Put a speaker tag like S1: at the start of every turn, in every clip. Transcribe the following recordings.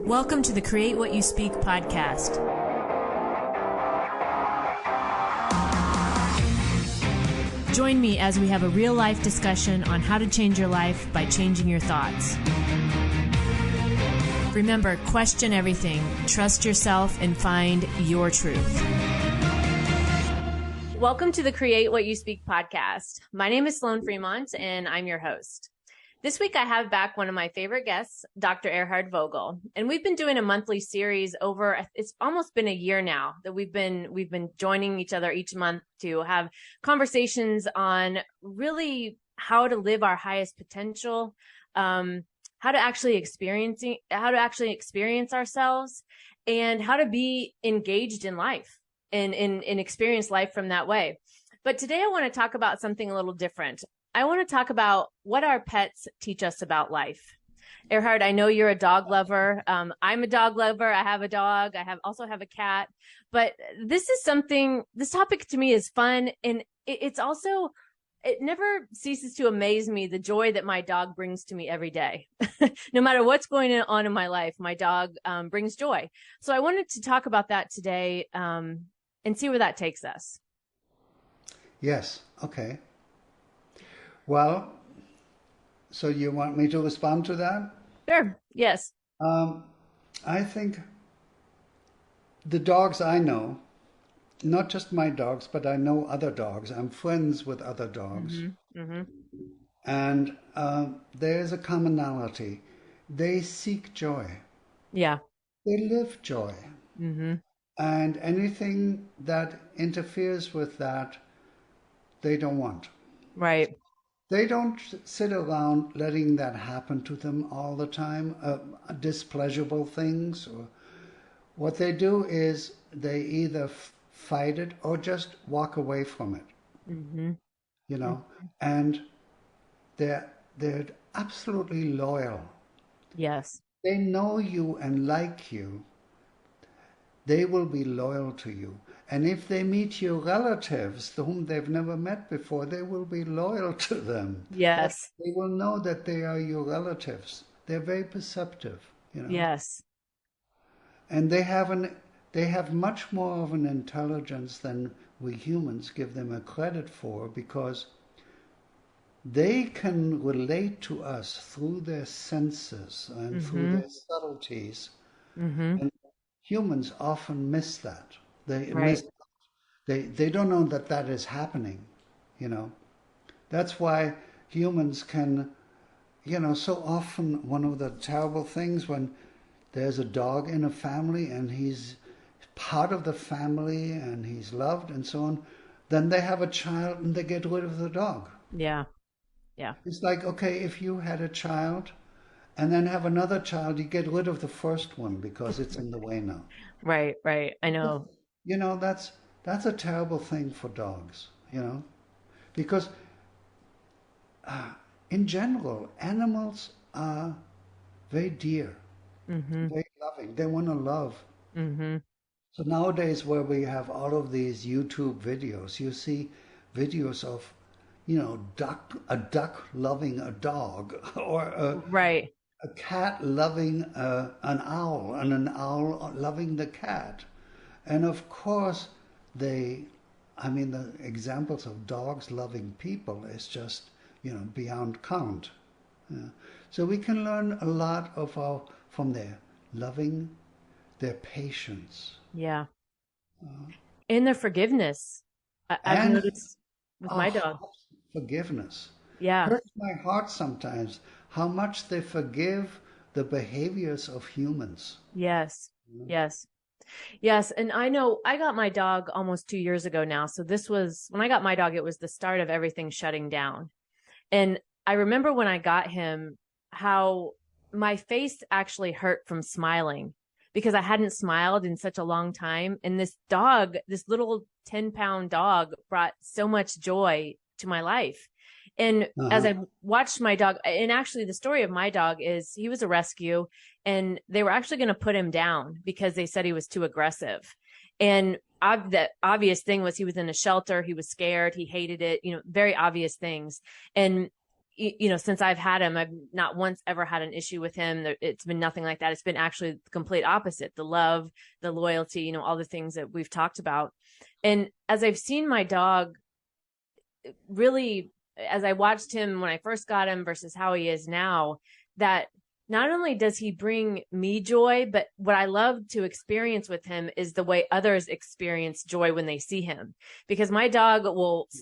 S1: Welcome to the Create What You Speak podcast. Join me as we have a real-life discussion on how to change your life by changing your thoughts. Remember, question everything, trust yourself, and find your truth. Welcome to the Create What You Speak podcast. My name is Sloan Fremont, and I'm your host. This week, I have back one of my favorite guests, Dr. Erhard Vogel, and we've been doing a monthly series over. It's almost been a year now that we've been joining each other each month to have conversations on really how to live our highest potential, how to actually experience ourselves, and how to be engaged in life and experience life from that way. But today, I want to talk about something a little different. I want to talk about what our pets teach us about life. Erhard, I know you're a dog lover. I'm a dog lover. I have a dog. I also have a cat. But this topic to me is fun. And it never ceases to amaze me, the joy that my dog brings to me every day. No matter what's going on in my life, my dog brings joy. So I wanted to talk about that today and see where that takes us.
S2: Yes. Okay. Well, so you want me to respond to that?
S1: Sure. Yes.
S2: I think the dogs I know, not just my dogs, but I know other dogs. I'm friends with other dogs. Mm-hmm. Mm-hmm. And there's a commonality. They seek joy.
S1: Yeah.
S2: They live joy. Mm-hmm. And anything that interferes with that, they don't want.
S1: Right.
S2: They don't sit around letting that happen to them all the time, displeasurable things. Or what they do is they either fight it or just walk away from it. Mm-hmm. You know, mm-hmm. And they're absolutely loyal.
S1: Yes.
S2: They know you and like you. They will be loyal to you. And if they meet your relatives, whom they've never met before, they will be loyal to them.
S1: Yes.
S2: They will know that they are your relatives. They're very perceptive, you know.
S1: Yes.
S2: And they have much more of an intelligence than we humans give them a credit for, because they can relate to us through their senses and mm-hmm. through their subtleties. Mm-hmm. And humans often miss that. They don't know that is happening, you know. That's why humans can, you know, so often one of the terrible things when there's a dog in a family and he's part of the family and he's loved and so on, then they have a child and they get rid of the dog.
S1: Yeah. Yeah.
S2: It's like, okay, if you had a child and then have another child, you get rid of the first one because it's in the way now.
S1: Right. I know.
S2: You know, that's a terrible thing for dogs, you know, because in general, animals are very dear, mm-hmm. very loving. They want to love. Mm-hmm. So nowadays, where we have all of these YouTube videos, you see videos of, you know, a duck loving a dog, or a cat loving an owl, and an owl loving the cat. And of course, the examples of dogs loving people is just, you know, beyond count. Yeah. So we can learn a lot from their loving, their patience.
S1: Yeah. And their forgiveness. I've noticed with my dog.
S2: Forgiveness.
S1: Yeah.
S2: It hurts my heart sometimes how much they forgive the behaviors of humans.
S1: Yes. Yes. Yes. And I know I got my dog almost 2 years ago now. So when I got my dog, it was the start of everything shutting down. And I remember when I got him, how my face actually hurt from smiling because I hadn't smiled in such a long time. And this little 10-pound dog brought so much joy to my life. And as I watched my dog, and actually the story of my dog is he was a rescue and they were actually going to put him down because they said he was too aggressive. And the obvious thing was he was in a shelter. He was scared. He hated it, you know, very obvious things. And since I've had him, I've not once ever had an issue with him. It's been nothing like that. It's been actually the complete opposite. The love, the loyalty, all the things that we've talked about. And as I've seen my dog really, as I watched him when I first got him versus how he is now, that not only does he bring me joy, but what I love to experience with him is the way others experience joy when they see him. Because my dog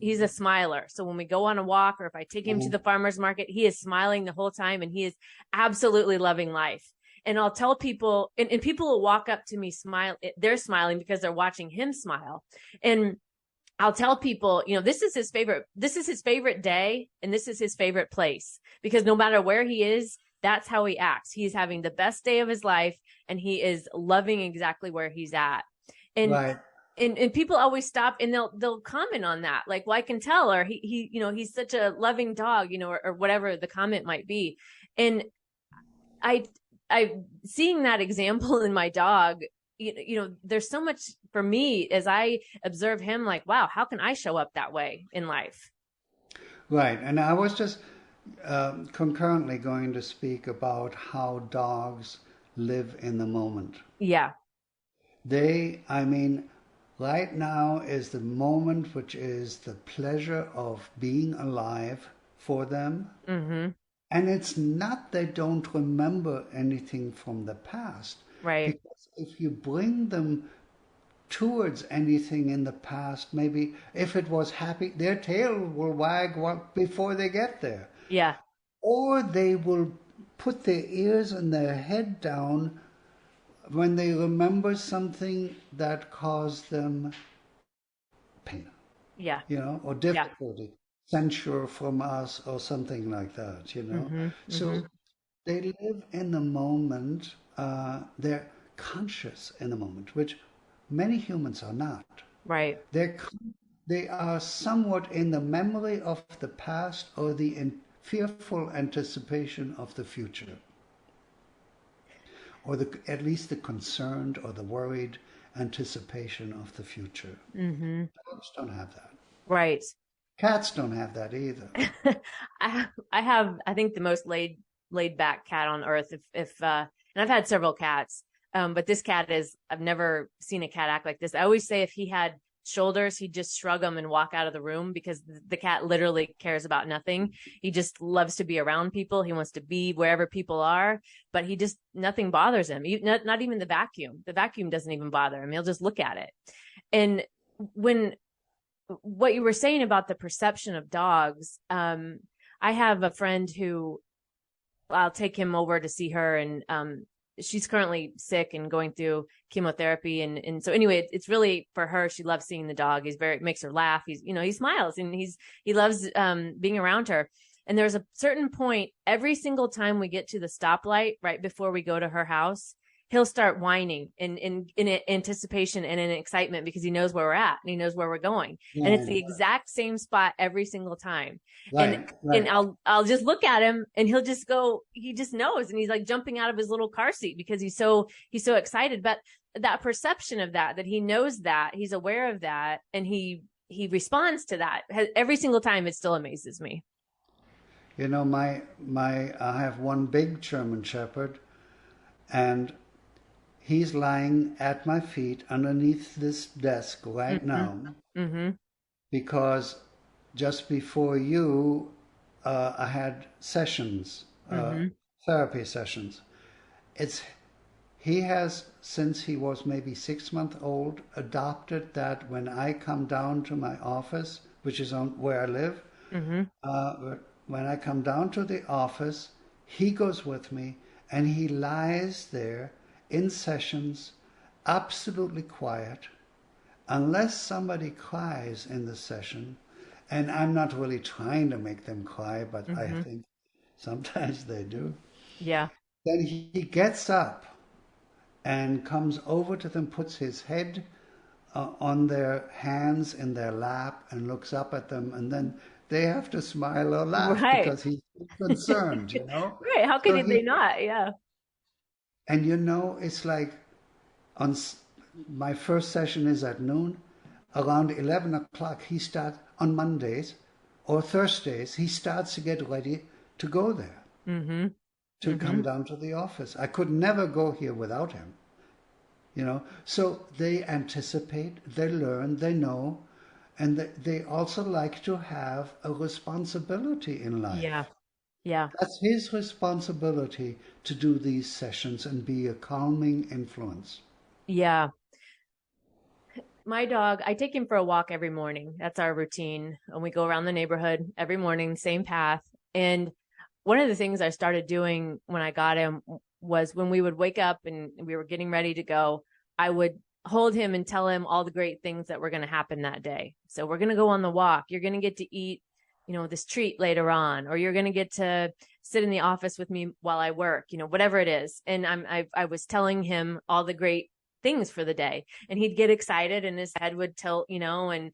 S1: he's a smiler. So when we go on a walk or if I take him to the farmer's market, he is smiling the whole time and he is absolutely loving life. And I'll tell people, and people will walk up to me, smile. They're smiling because they're watching him smile. And I'll tell people, this is his favorite day and this is his favorite place, because no matter where he is, that's how he acts. He's having the best day of his life and he is loving exactly where he's at. And
S2: Right.
S1: and people always stop and they'll comment on that. Like, well, I can tell, or he's such a loving dog, or whatever the comment might be. And I seeing that example in my dog, there's so much for me as I observe him, like, wow, how can I show up that way in life?
S2: Right. And I was just concurrently going to speak about how dogs live in the moment.
S1: Yeah.
S2: Right now is the moment which is the pleasure of being alive for them.
S1: Mm-hmm.
S2: And it's not they don't remember anything from the past.
S1: Right.
S2: Because if you bring them towards anything in the past, maybe if it was happy, their tail will wag before they get there.
S1: Yeah.
S2: Or they will put their ears and their head down when they remember something that caused them pain.
S1: Yeah.
S2: Or difficulty, censure from us or something like that,
S1: Mm-hmm.
S2: So
S1: Mm-hmm.
S2: they live in the moment, they're conscious in the moment, which many humans are not.
S1: Right.
S2: They are somewhat in the memory of the past or the fearful anticipation of the future, or at least the concerned or the worried anticipation of the future.
S1: Mm-hmm.
S2: Dogs don't have that.
S1: Right.
S2: Cats don't have that either.
S1: I have, I think, the most laid back cat on earth. And I've had several cats, but this cat I've never seen a cat act like this. I always say if he had shoulders, he'd just shrug them and walk out of the room, because the cat literally cares about nothing. He just loves to be around people. He wants to be wherever people are, but nothing bothers him. Not even the vacuum. The vacuum doesn't even bother him. He'll just look at it. And what you were saying about the perception of dogs, I have a friend who I'll take him over to see her, and she's currently sick and going through chemotherapy. And so anyway, it's really for her. She loves seeing the dog. Makes her laugh. He smiles and he loves being around her. And there's a certain point every single time we get to the stoplight right before we go to her house, he'll start whining in anticipation and in excitement, because he knows where we're at and he knows where we're going.
S2: Yeah,
S1: and it's the exact same spot every single time.
S2: right.
S1: And I'll just look at him and he'll just go, he just knows. And he's like jumping out of his little car seat because he's so excited. But that perception of that he knows that, he's aware of that, and he responds to that every single time. It still amazes me.
S2: I have one big German Shepherd, and he's lying at my feet underneath this desk right now, because just before you, I had sessions, therapy sessions. He has, since he was maybe 6 months old, adopted that when I come down to my office, which is where I live, when I come down to the office, he goes with me and he lies there in sessions, absolutely quiet, unless somebody cries in the session. And I'm not really trying to make them cry, but I think sometimes they do.
S1: Yeah.
S2: Then he gets up and comes over to them, puts his head on their hands in their lap and looks up at them, and then they have to smile or laugh because he's concerned,
S1: Right. How could they not? Yeah.
S2: And it's like my first session is at noon. Around 11 o'clock, he starts on Mondays or Thursdays, he starts to get ready to go there,
S1: Mm-hmm.
S2: to
S1: Mm-hmm.
S2: come down to the office. I could never go here without him, you know. So they anticipate, they learn, they know, and they also like to have a responsibility in
S1: Yeah.
S2: life.
S1: Yeah.
S2: That's his responsibility to do these sessions and be a calming influence.
S1: Yeah. My dog, I take him for a walk every morning. That's our routine. And we go around the neighborhood every morning, same path. And one of the things I started doing when I got him was when we would wake up and we were getting ready to go, I would hold him and tell him all the great things that were going to happen that day. So we're going to go on the walk. You're going to get to eat, this treat later on, or you're going to get to sit in the office with me while I work, whatever it is. And I was telling him all the great things for the day, and he'd get excited and his head would tilt, and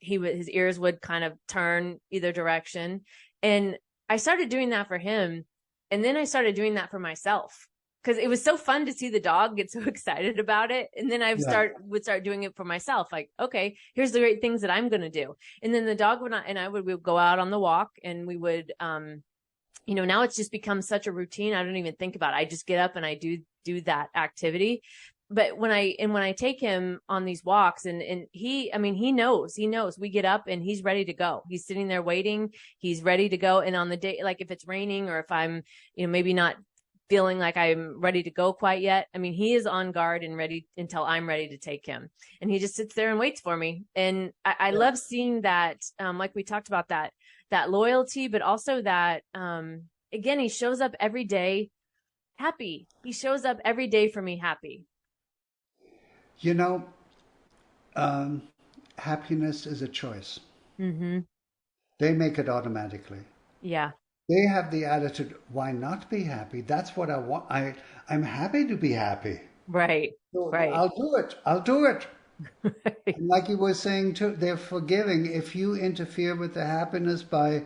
S1: his ears would kind of turn either direction. And I started doing that for him. And then I started doing that for myself because it was so fun to see the dog get so excited about it. And then
S2: Yeah.
S1: would start doing it for myself. Like, okay, here's the great things that I'm going to do. And then the dog we would go out on the walk, and we would, now it's just become such a routine. I don't even think about it. I just get up and I do that activity. But when I take him on these walks, and he knows we get up and he's ready to go. He's sitting there waiting. He's ready to go. And on the day, like if it's raining or if I'm, maybe not feeling like I'm ready to go quite yet, he is on guard and ready until I'm ready to take him. And he just sits there and waits for me. And I love seeing that, like we talked about, that loyalty, but also that, again, he shows up every day happy. He shows up every day for me happy.
S2: You know, um, happiness is a choice.
S1: Mm-hmm.
S2: They make it automatically.
S1: Yeah.
S2: They have the attitude, why not be happy? That's what I want. I'm happy to be happy.
S1: Right.
S2: So
S1: Right.
S2: I'll do it. I'll do it.
S1: Right.
S2: And like you were saying too, they're forgiving. If you interfere with the happiness by,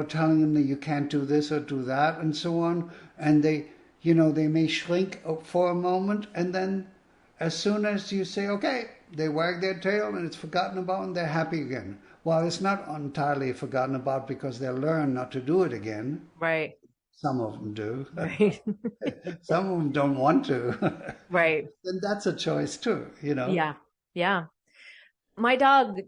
S2: telling them that you can't do this or do that and so on, and they may shrink for a moment, and then as soon as you say, okay, they wag their tail and it's forgotten about and they're happy again. Well, it's not entirely forgotten about because they'll learn not to do it again.
S1: Right.
S2: Some of them do.
S1: Right.
S2: Some of them don't want to.
S1: Right.
S2: Then that's a choice too.
S1: Yeah. Yeah. My dog,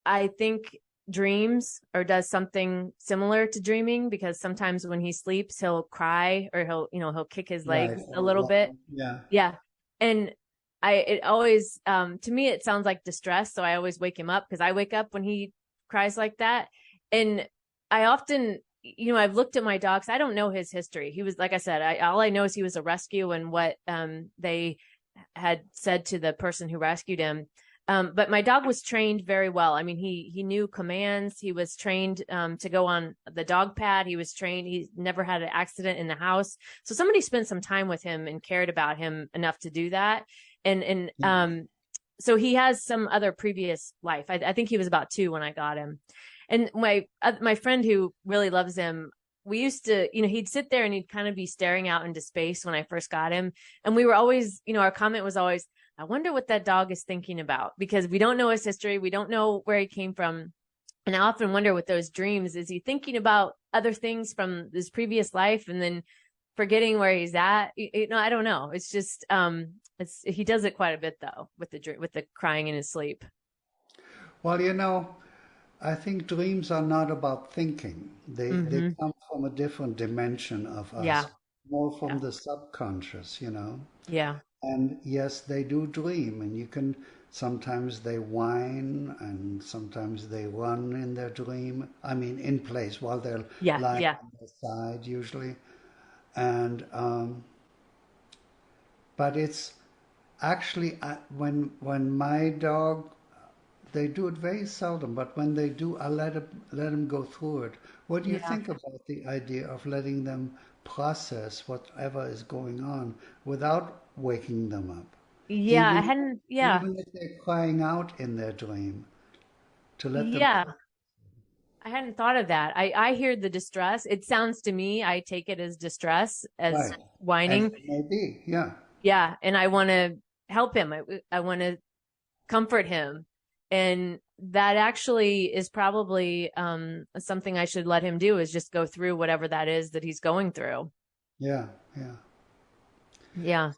S1: I think, dreams or does something similar to dreaming, because sometimes when he sleeps, he'll cry or he'll kick his
S2: Right.
S1: legs a little bit.
S2: Yeah.
S1: Yeah. And it always, to me, it sounds like distress. So I always wake him up because I wake up when he cries like that. And I often, I've looked at my dogs. I don't know his history. He was, like I said, all I know is he was a rescue and what they had said to the person who rescued him. But my dog was trained very well. He knew commands. He was trained to go on the dog pad. He was trained. He never had an accident in the house. So somebody spent some time with him and cared about him enough to do that. And so he has some other previous life. I think he was about 2 when I got him. And my friend who really loves him, we used to, he'd sit there and he'd kind of be staring out into space when I first got him. And we were always, our comment was always, I wonder what that dog is thinking about, because we don't know his history. We don't know where he came from. And I often wonder with those dreams, is he thinking about other things from his previous life and then forgetting where he's at? I don't know. It's just, he does it quite a bit though, with the crying in his sleep.
S2: Well, I think dreams are not about thinking. They
S1: Mm-hmm.
S2: come from a different dimension of
S1: Yeah.
S2: us, more
S1: Yeah.
S2: from the subconscious.
S1: Yeah.
S2: And yes, they do dream, and sometimes they whine, and sometimes they run in their dream. In place while they're
S1: Yeah.
S2: lying
S1: Yeah.
S2: on their side usually. And, but it's actually, when my dog, they do it very seldom, but when they do, I let them go through it. What do you
S1: Yeah.
S2: think about the idea of letting them process whatever is going on without waking them up?
S1: Yeah. I
S2: Even
S1: hadn't, yeah.
S2: even if they're crying out in their dream, to let them.
S1: Yeah. I hadn't thought of that. I hear the distress. It sounds to me, I take it as distress, as
S2: Right. And
S1: whining.
S2: it may be, yeah.
S1: Yeah. And I want to help him. I want to comfort him. And that actually is probably something I should let him do, is just go through whatever that is that he's going through.
S2: Yeah, yeah.
S1: Yeah.